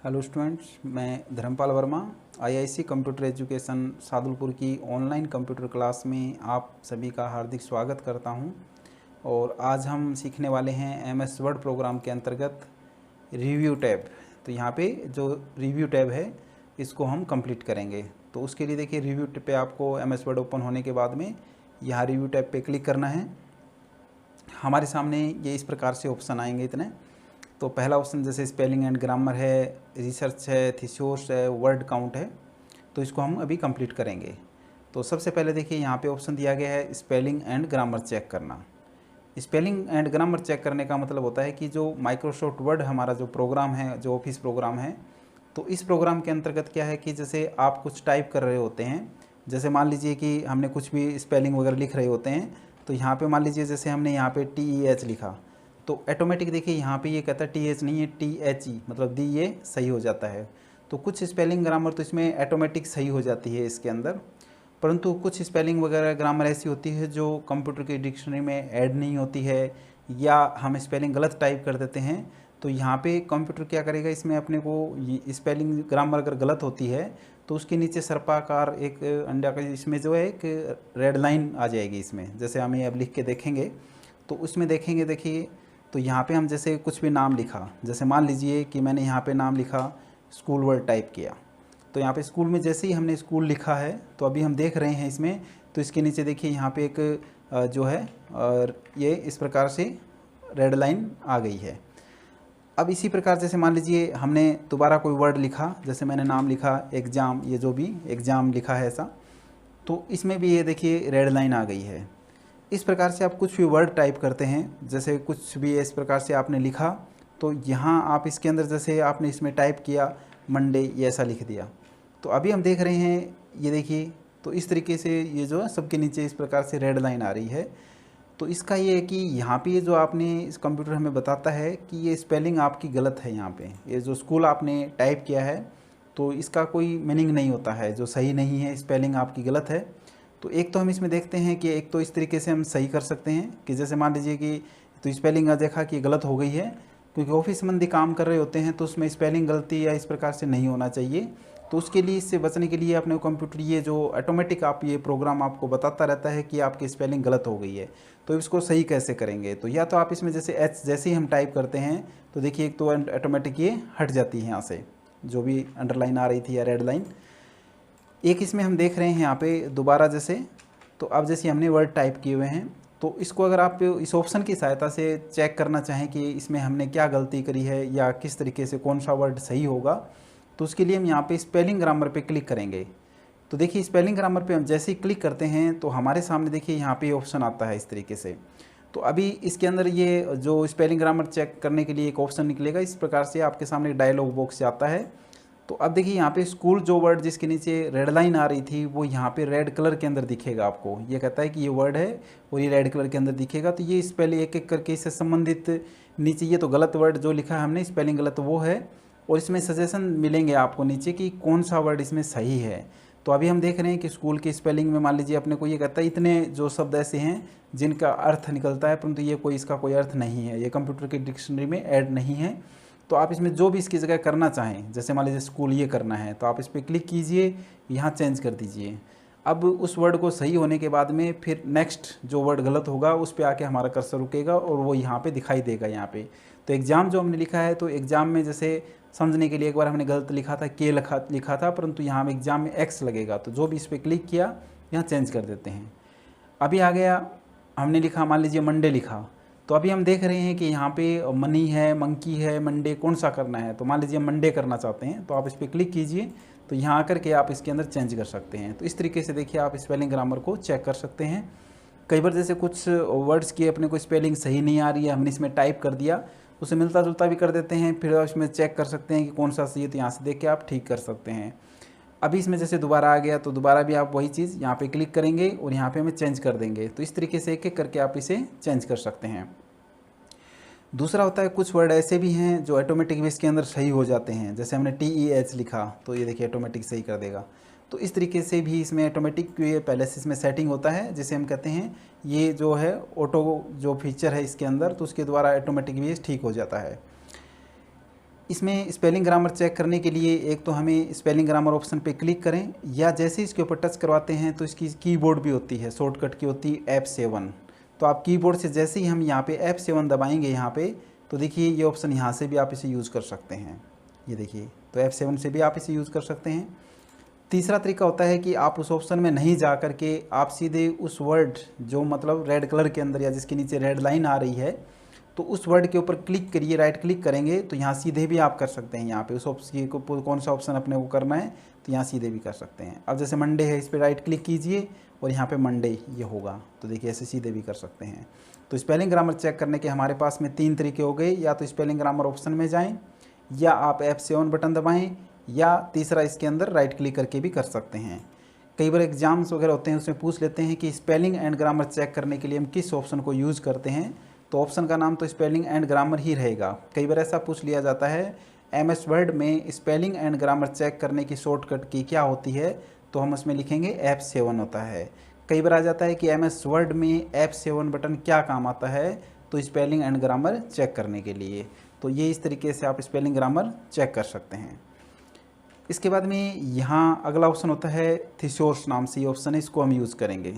Hello students, मैं Dharampal Verma IIC computer education Sadulpur की online computer class में आप सभी का हार्दिक स्वागत करता हूं। और आज हम सीखने वाले हैं एमएस वर्ड प्रोग्राम के अंतर्गत रिव्यू टैब। तो यहाँ पे जो रिव्यू टैब है इसको हम कंप्लीट करेंगे। तो उसके लिए देखिए, रिव्यू टैब पे आपको एमएस वर्ड ओपन होने के बाद में यहाँ रिव्यू टैब पे क्लिक करना है। हमारे सामने ये इस प्रकार से ऑप्शन आएंगे इतने। तो पहला ऑप्शन जैसे स्पेलिंग एंड ग्रामर है, रिसर्च है, थिसियोस है, वर्ड काउंट है, तो इसको हम अभी कंप्लीट करेंगे। तो सबसे पहले देखिए यहाँ पे ऑप्शन दिया गया है स्पेलिंग एंड ग्रामर चेक करना। स्पेलिंग एंड ग्रामर चेक करने का मतलब होता है कि जो माइक्रोसॉफ्ट वर्ड हमारा जो प्रोग्राम है, जो ऑफिस प्रोग्राम है, तो इस प्रोग्राम के अंतर्गत क्या है कि जैसे आप कुछ टाइप कर रहे होते हैं, जैसे मान लीजिए कि हमने कुछ भी स्पेलिंग वगैरह लिख रहे होते हैं, तो यहाँ पे मान लीजिए जैसे हमने यहाँ पे TEH लिखा, तो ऑटोमेटिक देखिए यहाँ पे ये कहता है TH नहीं है THE, मतलब दी ये सही हो जाता है। तो कुछ स्पेलिंग ग्रामर तो इसमें ऑटोमेटिक सही हो जाती है इसके अंदर, परंतु कुछ स्पेलिंग वगैरह ग्रामर ऐसी होती है जो कंप्यूटर की डिक्शनरी में ऐड नहीं होती है, या हम स्पेलिंग गलत टाइप कर देते हैं। तो यहाँ पे कंप्यूटर क्या करेगा, इसमें अपने को स्पेलिंग ग्रामर अगर गलत होती है तो उसके नीचे सर्पाकार एक अंडा का इसमें जो है एक रेड लाइन आ जाएगी इसमें। जैसे हम ये अब लिख के देखेंगे तो उसमें देखेंगे, देखिए तो यहाँ पे हम जैसे कुछ भी नाम लिखा, जैसे मान लीजिए कि मैंने यहाँ पे नाम लिखा स्कूल वर्ड टाइप किया, तो यहाँ पे स्कूल में जैसे ही हमने स्कूल लिखा है तो अभी हम देख रहे हैं इसमें, तो इसके नीचे देखिए यहाँ पे एक जो है और ये इस प्रकार से रेड लाइन आ गई है। अब इसी प्रकार जैसे मान लीजिए हमने दोबारा कोई वर्ड लिखा, जैसे मैंने नाम लिखा एग्ज़ाम, ये जो भी एग्ज़ाम लिखा है ऐसा, तो इसमें भी ये देखिए रेड लाइन आ गई है। इस प्रकार से आप कुछ भी वर्ड टाइप करते हैं, जैसे कुछ भी इस प्रकार से आपने लिखा, तो यहाँ आप इसके अंदर जैसे आपने इसमें टाइप किया मंडे, ये ऐसा लिख दिया, तो अभी हम देख रहे हैं ये देखिए, तो इस तरीके से ये जो है सबके नीचे इस प्रकार से रेड लाइन आ रही है। तो इसका ये है कि यहाँ पे जो आपने इस कंप्यूटर हमें बताता है कि ये स्पेलिंग आपकी गलत है। यहाँ पे ये जो स्कूल आपने टाइप किया है तो इसका कोई मीनिंग नहीं होता है, जो सही नहीं है, स्पेलिंग आपकी गलत है। तो एक तो हम इसमें देखते हैं कि एक तो इस तरीके से हम सही कर सकते हैं कि जैसे मान लीजिए कि तो स्पेलिंग देखा कि गलत हो गई है, क्योंकि ऑफिस संबंधी काम कर रहे होते हैं तो उसमें स्पेलिंग गलती या इस प्रकार से नहीं होना चाहिए। तो उसके लिए, इससे बचने के लिए अपने कंप्यूटर ये जो ऑटोमेटिक आप ये प्रोग्राम आपको बताता रहता है कि आपकी स्पेलिंग गलत हो गई है, तो इसको सही कैसे करेंगे। तो या तो आप इसमें जैसे एच जैसे ही हम टाइप करते हैं तो देखिए एक तो ऑटोमेटिक ये हट जाती है यहाँ से, जो भी अंडरलाइन आ रही थी या रेड लाइन। एक इसमें हम देख रहे हैं यहाँ पे दोबारा जैसे, तो अब जैसे हमने वर्ड टाइप किए हुए हैं, तो इसको अगर आप इस ऑप्शन की सहायता से चेक करना चाहें कि इसमें हमने क्या गलती करी है या किस तरीके से कौन सा वर्ड सही होगा, तो उसके लिए हम यहाँ पे स्पेलिंग ग्रामर पे क्लिक करेंगे। तो देखिए स्पेलिंग ग्रामर पे हम जैसे ही क्लिक करते हैं तो हमारे सामने देखिए यहाँ पे ऑप्शन आता है इस तरीके से। तो अभी इसके अंदर ये जो स्पेलिंग ग्रामर चेक करने के लिए एक ऑप्शन निकलेगा, इस प्रकार से आपके सामने एक डायलॉग बॉक्स आता है। तो अब देखिए यहाँ पे स्कूल जो वर्ड जिसके नीचे रेड लाइन आ रही थी वो यहाँ पे रेड कलर के अंदर दिखेगा आपको। ये कहता है कि ये वर्ड है और ये रेड कलर के अंदर दिखेगा। तो ये स्पेलिंग एक एक करके इससे संबंधित नीचे, ये तो गलत वर्ड जो लिखा है हमने, स्पेलिंग गलत वो है, और इसमें सजेशन मिलेंगे आपको नीचे कि कौन सा वर्ड इसमें सही है। तो अभी हम देख रहे हैं कि स्कूल की स्पेलिंग में मान लीजिए अपने को ये कहता है इतने जो शब्द ऐसे हैं जिनका अर्थ निकलता है, परंतु ये कोई इसका कोई अर्थ नहीं है, ये कंप्यूटर की डिक्शनरी में ऐड नहीं है। तो आप इसमें जो भी इसकी जगह करना चाहें, जैसे मान लीजिए स्कूल ये करना है तो आप इस पर क्लिक कीजिए, यहाँ चेंज कर दीजिए। अब उस वर्ड को सही होने के बाद में फिर नेक्स्ट जो वर्ड गलत होगा उस पर आके हमारा कर्सर रुकेगा और वो यहाँ पे दिखाई देगा यहाँ पे। तो एग्ज़ाम जो हमने लिखा है, तो एग्ज़ाम में जैसे समझने के लिए एक बार हमने गलत लिखा था, के लिखा था, परंतु यहाँ एग्ज़ाम में एक्स लगेगा। तो जो भी इस पर क्लिक किया यहाँ चेंज कर देते हैं। अभी आ गया, हमने लिखा मान लीजिए मंडे लिखा, तो अभी हम देख रहे हैं कि यहाँ पे मनी है, मंकी है, मंडे, कौन सा करना है। तो मान लीजिए मंडे करना चाहते हैं तो आप इस पर क्लिक कीजिए, तो यहाँ आकर के आप इसके अंदर चेंज कर सकते हैं। तो इस तरीके से देखिए आप स्पेलिंग ग्रामर को चेक कर सकते हैं। कई बार जैसे कुछ वर्ड्स की अपने को स्पेलिंग सही नहीं आ रही है, हमने इसमें टाइप कर दिया, उसे मिलता जुलता भी कर देते हैं, फिर उसमें चेक कर सकते हैं कि कौन सा सही है, तो यहाँ से देख के आप ठीक कर सकते हैं। अभी इसमें जैसे दोबारा आ गया तो दोबारा भी आप वही चीज़ यहाँ पे क्लिक करेंगे और यहाँ पे हमें चेंज कर देंगे। तो इस तरीके से एक एक करके आप इसे चेंज कर सकते हैं। दूसरा होता है कुछ वर्ड ऐसे भी हैं जो ऑटोमेटिक भी इसके अंदर सही हो जाते हैं, जैसे हमने TEH लिखा तो ये देखिए ऑटोमेटिक सही कर देगा। तो इस तरीके से भी इसमें ऑटोमेटिक ये पहले से इसमें सेटिंग होता है, जिसे हम कहते हैं ये जो है ऑटो जो फीचर है इसके अंदर, तो उसके द्वारा ऑटोमेटिक भी ठीक हो जाता है। इसमें स्पेलिंग ग्रामर चेक करने के लिए एक तो हमें स्पेलिंग ग्रामर ऑप्शन पे क्लिक करें, या जैसे ही इसके ऊपर टच करवाते हैं तो इसकी कीबोर्ड भी होती है, शॉर्टकट की होती है F7। तो आप कीबोर्ड से जैसे ही हम यहाँ पे F7 दबाएंगे यहाँ पे, तो देखिए ये ऑप्शन यहाँ से भी आप इसे यूज़ कर सकते हैं। ये देखिए, तो F7 से भी आप इसे यूज़ कर सकते हैं। तीसरा तरीका होता है कि आप उस ऑप्शन में नहीं जा करके आप सीधे उस वर्ड जो मतलब रेड कलर के अंदर या जिसके नीचे रेड लाइन आ रही है, तो उस वर्ड के ऊपर क्लिक करिए, राइट क्लिक करेंगे तो यहाँ सीधे भी आप कर सकते हैं। यहाँ पे उस ऑप्शन को कौन सा ऑप्शन अपने को करना है तो यहाँ सीधे भी कर सकते हैं। अब जैसे मंडे है, इस पर राइट क्लिक कीजिए और यहाँ पे मंडे ये होगा, तो देखिए ऐसे सीधे भी कर सकते हैं। तो स्पेलिंग ग्रामर चेक करने के हमारे पास में 3 तरीके हो गए, या तो स्पेलिंग ग्रामर ऑप्शन में जाएँ, या आप F7 बटन दबाएँ, या तीसरा इसके अंदर राइट क्लिक करके भी कर सकते हैं। कई बार एग्जाम्स वगैरह होते हैं, उसमें पूछ लेते हैं कि स्पेलिंग एंड ग्रामर चेक करने के लिए हम किस ऑप्शन को यूज़ करते हैं, तो ऑप्शन का नाम तो स्पेलिंग एंड ग्रामर ही रहेगा। कई बार ऐसा पूछ लिया जाता है MS वर्ड में स्पेलिंग एंड ग्रामर चेक करने की शॉर्टकट की क्या होती है, तो हम उसमें लिखेंगे F7 होता है। कई बार आ जाता है कि MS वर्ड में F7 बटन क्या काम आता है, तो स्पेलिंग एंड ग्रामर चेक करने के लिए। तो ये इस तरीके से आप स्पेलिंग ग्रामर चेक कर सकते हैं। इसके बाद में यहाँ अगला ऑप्शन होता है थिसॉरस नाम से ये ऑप्शन है, इसको हम यूज़ करेंगे।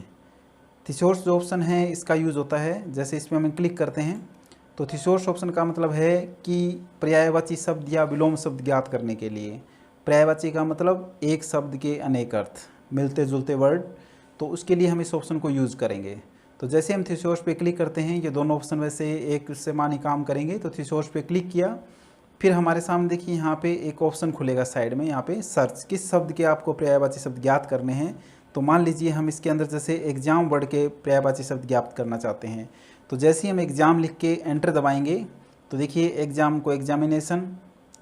थिसॉरस जो ऑप्शन है इसका यूज़ होता है, जैसे इसमें हम क्लिक करते हैं तो थिसॉरस ऑप्शन का मतलब है कि पर्यायवाची शब्द या विलोम शब्द ज्ञात करने के लिए। पर्यायवाची का मतलब एक शब्द के अनेक अर्थ, मिलते जुलते वर्ड, तो उसके लिए हम इस ऑप्शन को यूज़ करेंगे। तो जैसे हम थिसॉरस पे क्लिक करते हैं, ये दोनों ऑप्शन वैसे एक से मानी काम करेंगे। तो थिसॉरस पे क्लिक किया, फिर हमारे सामने देखिए यहाँ पे एक ऑप्शन खुलेगा साइड में, यहाँ पे सर्च, किस शब्द के आपको पर्यायवाची शब्द ज्ञात करने हैं। तो मान लीजिए हम इसके अंदर जैसे एग्जाम वर्ड के पर्यायवाची शब्द ज्ञात करना चाहते हैं, तो जैसे ही हम एग्जाम लिख के एंटर दबाएंगे तो देखिए एग्जाम को एग्जामिनेशन,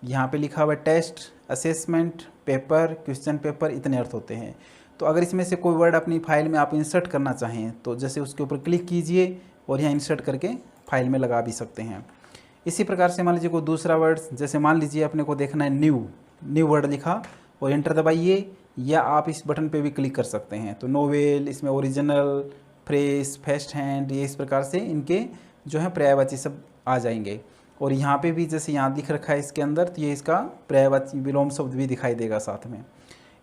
यहाँ पे लिखा हुआ है test, assessment, paper, question paper, इतने अर्थ होते हैं। तो अगर इसमें से कोई वर्ड अपनी फाइल में आप इंसर्ट करना चाहें तो जैसे उसके ऊपर क्लिक कीजिए और यहाँ इंसर्ट करके फाइल में लगा भी सकते हैं। इसी प्रकार से मान लीजिए कोई दूसरा वर्ड, जैसे मान लीजिए अपने को देखना है न्यू वर्ड लिखा और एंटर दबाइए, या आप इस बटन पे भी क्लिक कर सकते हैं। तो नोवेल, इसमें ओरिजिनल, फ्रेश, फर्स्ट हैंड, ये इस प्रकार से इनके जो है पर्यायवाची शब्द आ जाएंगे। और यहाँ पे भी जैसे यहाँ दिख रखा है इसके अंदर, तो ये इसका पर्यायवाची विलोम शब्द भी दिखाई देगा साथ में।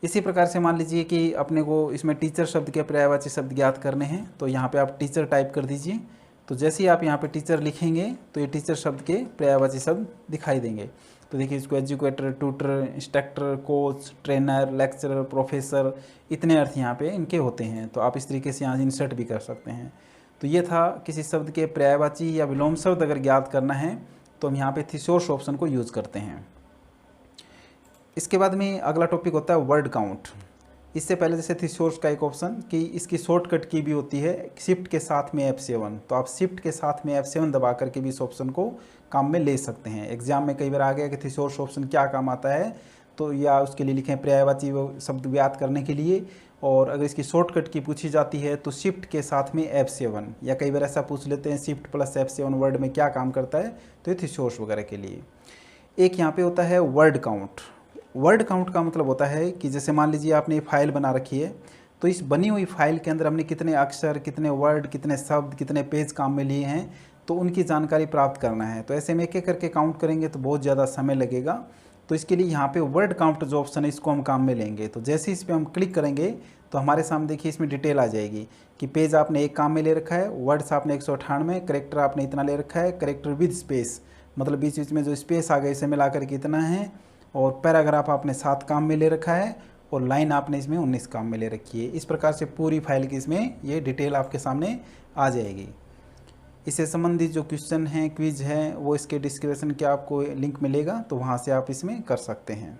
इसी प्रकार से मान लीजिए कि अपने को इसमें टीचर शब्द के पर्यायवाची शब्द ज्ञात करने हैं, तो यहाँ पे आप टीचर टाइप कर दीजिए। तो जैसे ही आप यहाँ पे टीचर लिखेंगे तो ये टीचर शब्द के पर्यायवाची शब्द दिखाई देंगे। तो देखिए इसको educator, tutor, instructor, coach, trainer, lecturer, professor, इतने अर्थ यहाँ पे इनके होते हैं। तो आप इस तरीके से यहाँ इंसर्ट भी कर सकते हैं। तो ये था किसी शब्द के पर्यायवाची या विलोम शब्द अगर ज्ञात करना है तो हम यहाँ पे थिसॉरस ऑप्शन को यूज़ करते हैं। इसके बाद में अगला टॉपिक होता है वर्ड काउंट। इससे पहले जैसे थिसॉरस का एक ऑप्शन कि इसकी शॉर्टकट की भी होती है शिफ्ट के साथ में F7, तो आप शिफ्ट के साथ में F7 दबा करके भी इस ऑप्शन को काम में ले सकते हैं। एग्जाम में कई बार आ गया कि थिसॉरस ऑप्शन क्या काम आता है, तो या उसके लिए लिखें पर्यायवाची शब्द ज्ञात करने के लिए, और अगर इसकी शॉर्टकट की पूछी जाती है तो शिफ्ट के साथ में F7, या कई बार ऐसा पूछ लेते हैं शिफ्ट प्लस F7 वर्ड में क्या काम करता है, तो ये थिसॉरस वगैरह के लिए। एक यहाँ पे होता है वर्ड काउंट। वर्ड काउंट का मतलब होता है कि जैसे मान लीजिए आपने ये फाइल बना रखी है, तो इस बनी हुई फाइल के अंदर हमने कितने अक्षर, कितने वर्ड, कितने शब्द, कितने पेज काम में लिए हैं, तो उनकी जानकारी प्राप्त करना है। तो ऐसे में एक एक करके काउंट करेंगे तो बहुत ज़्यादा समय लगेगा। तो इसके लिए यहाँ पे वर्ड काउंट जो ऑप्शन है इसको हम काम में लेंगे। तो जैसे इस पर हम क्लिक करेंगे तो हमारे सामने देखिए इसमें डिटेल आ जाएगी कि पेज आपने एक काम में ले रखा है, वर्ड्स आपने 198, करेक्टर आपने इतना ले रखा है, करेक्टर विद स्पेस मतलब बीच बीच में जो स्पेस आ गए इसे मिला कर के इतना है, और पैराग्राफ आपने 7 काम में ले रखा है, और लाइन आपने इसमें 19 काम में ले रखी है। इस प्रकार से पूरी फाइल की इसमें ये डिटेल आपके सामने आ जाएगी। इससे संबंधित जो क्वेश्चन हैं, क्विज है, वो इसके डिस्क्रिप्शन के आपको लिंक मिलेगा, तो वहाँ से आप इसमें कर सकते हैं।